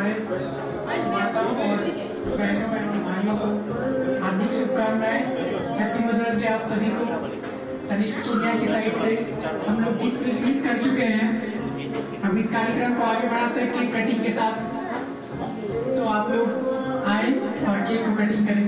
हमारे माताओं और बहनों एवं भाइयों को हार्दिक शुभकामनाएं। हैप्पी मदर्स डे आप सभी को। तनिष्क पूर्णिया की साइड से हम लोग गीत प्रस्तुत कर चुके हैं। अब इस कार्यक्रम को आगे बढ़ाते हैं केक कटिंग के साथ। सो आप लोग आए और केक को कटिंग करें।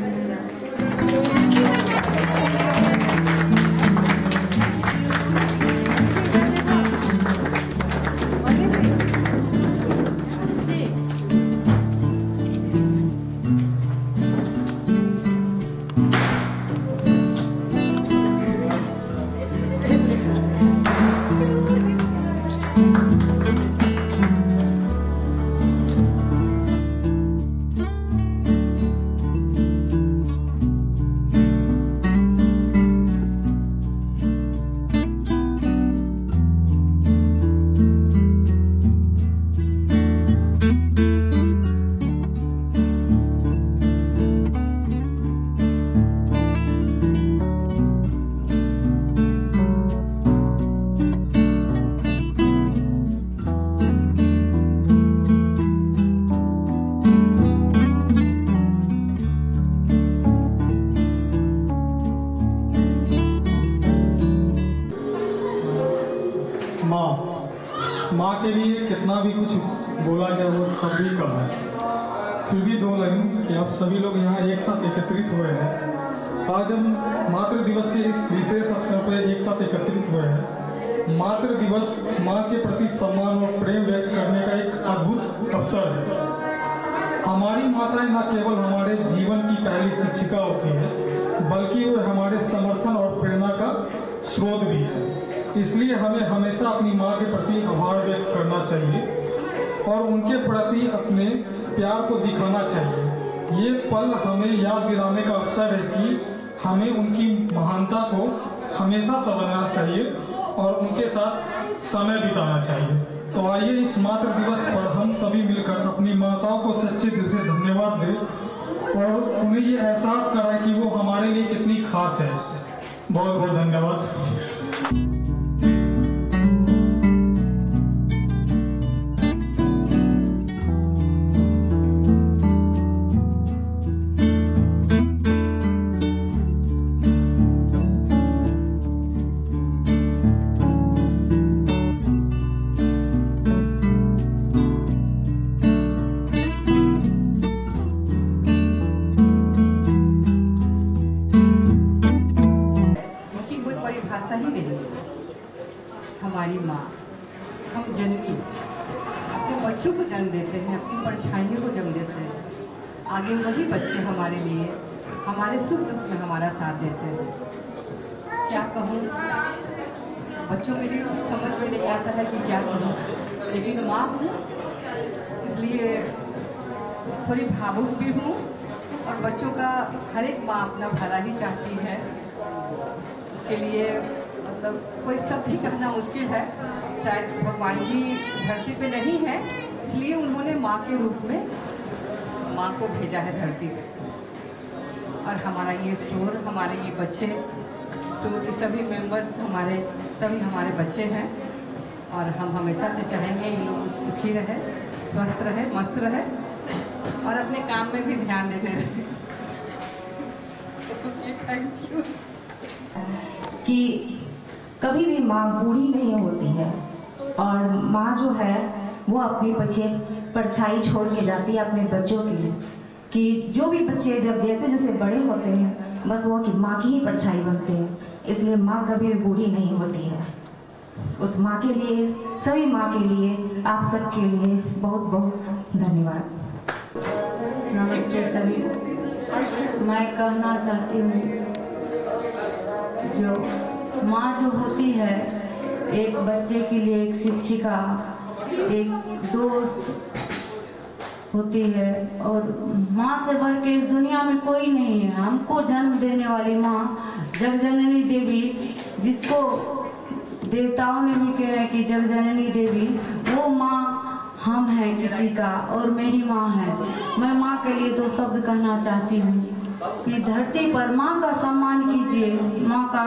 माँ के लिए कितना भी कुछ बोला जाए वो सब भी कम है। फिर भी दो लाइन कि आप सभी लोग यहाँ एक साथ एकत्रित हुए हैं। आज हम मातृ दिवस के इस विशेष अवसर पर एक साथ एकत्रित हुए हैं। मातृ दिवस माँ के प्रति सम्मान और प्रेम व्यक्त करने का एक अद्भुत अवसर है। हमारी माताएं न केवल हमारे जीवन की पहली शिक्षिका होती है, बल्कि वो हमारे समर्थन और प्रेरणा का स्रोत भी है। इसलिए हमें हमेशा अपनी माँ के प्रति आभार व्यक्त करना चाहिए और उनके प्रति अपने प्यार को दिखाना चाहिए। ये पल हमें याद दिलाने का अवसर है कि हमें उनकी महानता को हमेशा समझना चाहिए और उनके साथ समय बिताना चाहिए। तो आइए इस मातृ दिवस पर हम सभी मिलकर अपनी माताओं को सच्चे दिल से धन्यवाद दें और उन्हें ये एहसास कराएं कि वो हमारे लिए कितनी खास है। बहुत बहुत धन्यवाद। भाषा ही नहीं। हमारी माँ, हम जननी अपने बच्चों को जन्म देते हैं, अपनी परछाइयों को जन्म देते हैं। आगे वही बच्चे हमारे लिए हमारे सुख दुख में हमारा साथ देते हैं। क्या कहूँ, बच्चों के लिए कुछ समझ में नहीं आता है कि क्या कहूँ, लेकिन माँ हूँ इसलिए थोड़ी भावुक भी हूँ और बच्चों का हर एक माँ अपना भला ही चाहती है। के लिए मतलब कोई शब्द ही कहना मुश्किल है। शायद भगवान जी धरती पे नहीं है, इसलिए उन्होंने माँ के रूप में माँ को भेजा है धरती पे। और हमारा ये स्टोर, हमारे ये बच्चे, स्टोर के सभी मेंबर्स सभी हमारे बच्चे हैं और हम हमेशा से चाहेंगे ये लोग सुखी रहे, स्वस्थ रहे, मस्त रहे और अपने काम में भी ध्यान देते रहे। Thank you. कि कभी भी माँ बूढ़ी नहीं होती है और माँ जो है वो अपनी परछाई छोड़ के जाती है अपने बच्चों के लिए। कि जो भी बच्चे जब जैसे जैसे बड़े होते हैं बस वो कि माँ की ही परछाई बनते हैं, इसलिए माँ कभी भी बूढ़ी नहीं होती है। उस माँ के लिए, सभी माँ के लिए, आप सबके लिए बहुत बहुत धन्यवाद। नमस्ते सभी। मैं कहना चाहती हूँ जो माँ जो होती है एक बच्चे के लिए एक शिक्षिका, एक दोस्त होती है और माँ से बढ़ के इस दुनिया में कोई नहीं है। हमको जन्म देने वाली माँ जगजननी देवी, जिसको देवताओं ने भी कहा है कि जगजननी देवी, वो माँ हम हैं किसी का और मेरी माँ है। मैं माँ के लिए दो शब्द कहना चाहती हूँ कि धरती पर माँ का सम्मान कीजिए, माँ का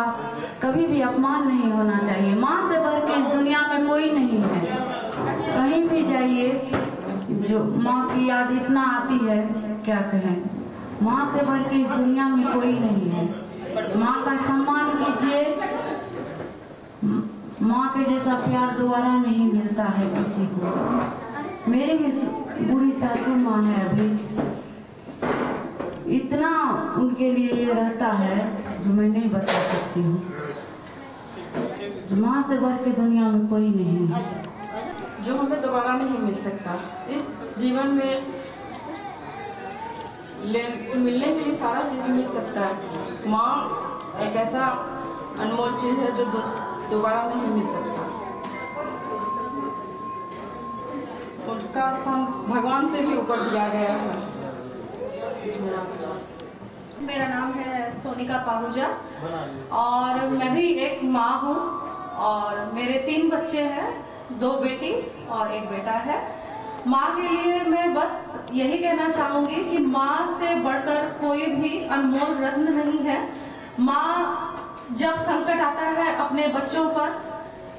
कभी भी अपमान नहीं होना चाहिए। माँ से बढ़ के इस दुनिया में कोई नहीं है। कहीं भी जाइए जो माँ की याद इतना आती है क्या कहें। माँ से बढ़ के इस दुनिया में कोई नहीं है। माँ का सम्मान कीजिए। माँ के जैसा प्यार दोबारा नहीं मिलता है किसी को। मेरी भी बूढ़ी सासू माँ है, अभी इतना उनके लिए ये रहता है जो मैं नहीं बता सकती हूँ। माँ से बढ़ के दुनिया में कोई नहीं है। जो हमें दोबारा नहीं मिल सकता। इस जीवन में मिलने के लिए सारा चीज़ मिल सकता है। माँ एक ऐसा अनमोल चीज़ है जो दोबारा नहीं मिल सकता। उसका स्थान भगवान से भी ऊपर दिया गया है। मेरा नाम है सोनिका पाहुजा और मैं भी एक माँ हूँ और मेरे 3 बच्चे हैं, 2 बेटी और 1 बेटा है। माँ के लिए मैं बस यही कहना चाहूँगी कि माँ से बढ़कर कोई भी अनमोल रत्न नहीं है। माँ जब संकट आता है अपने बच्चों पर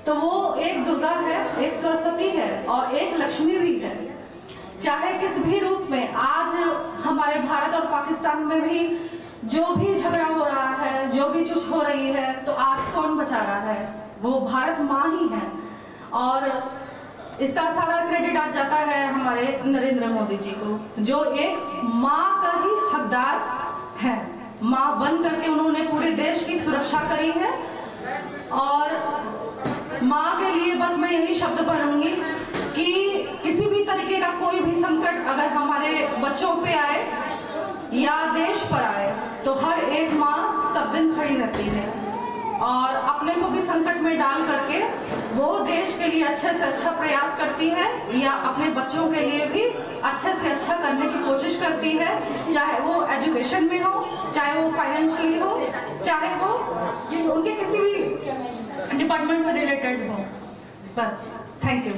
तो वो एक दुर्गा है, एक सरस्वती है और एक लक्ष्मी भी है। चाहे किस भी रूप में आज हमारे भारत और पाकिस्तान में भी जो भी झगड़ा हो रहा है, जो भी चीज हो रही है, तो आज कौन बचा रहा है? वो भारत माँ ही है। और इसका सारा क्रेडिट आज जाता है हमारे नरेंद्र मोदी जी को, जो एक माँ का ही हकदार है। माँ बन करके उन्होंने पूरे देश की सुरक्षा करी है। और माँ के लिए बस मैं यही शब्द पढ़ूंगी कि किसी भी तरीके का कोई भी संकट अगर हमारे बच्चों पे आए या देश पर आए तो हर एक माँ सब दिन खड़ी रहती है और अपने को भी संकट में डाल करके वो देश के लिए अच्छे से अच्छा प्रयास करती है या अपने बच्चों के लिए भी अच्छे से अच्छा करने की कोशिश करती है, चाहे वो एजुकेशन में हो, चाहे वो फाइनेंशियली हो, चाहे वो उनके किसी भी डिपार्टमेंट से रिलेटेड हो। बस, थैंक यू।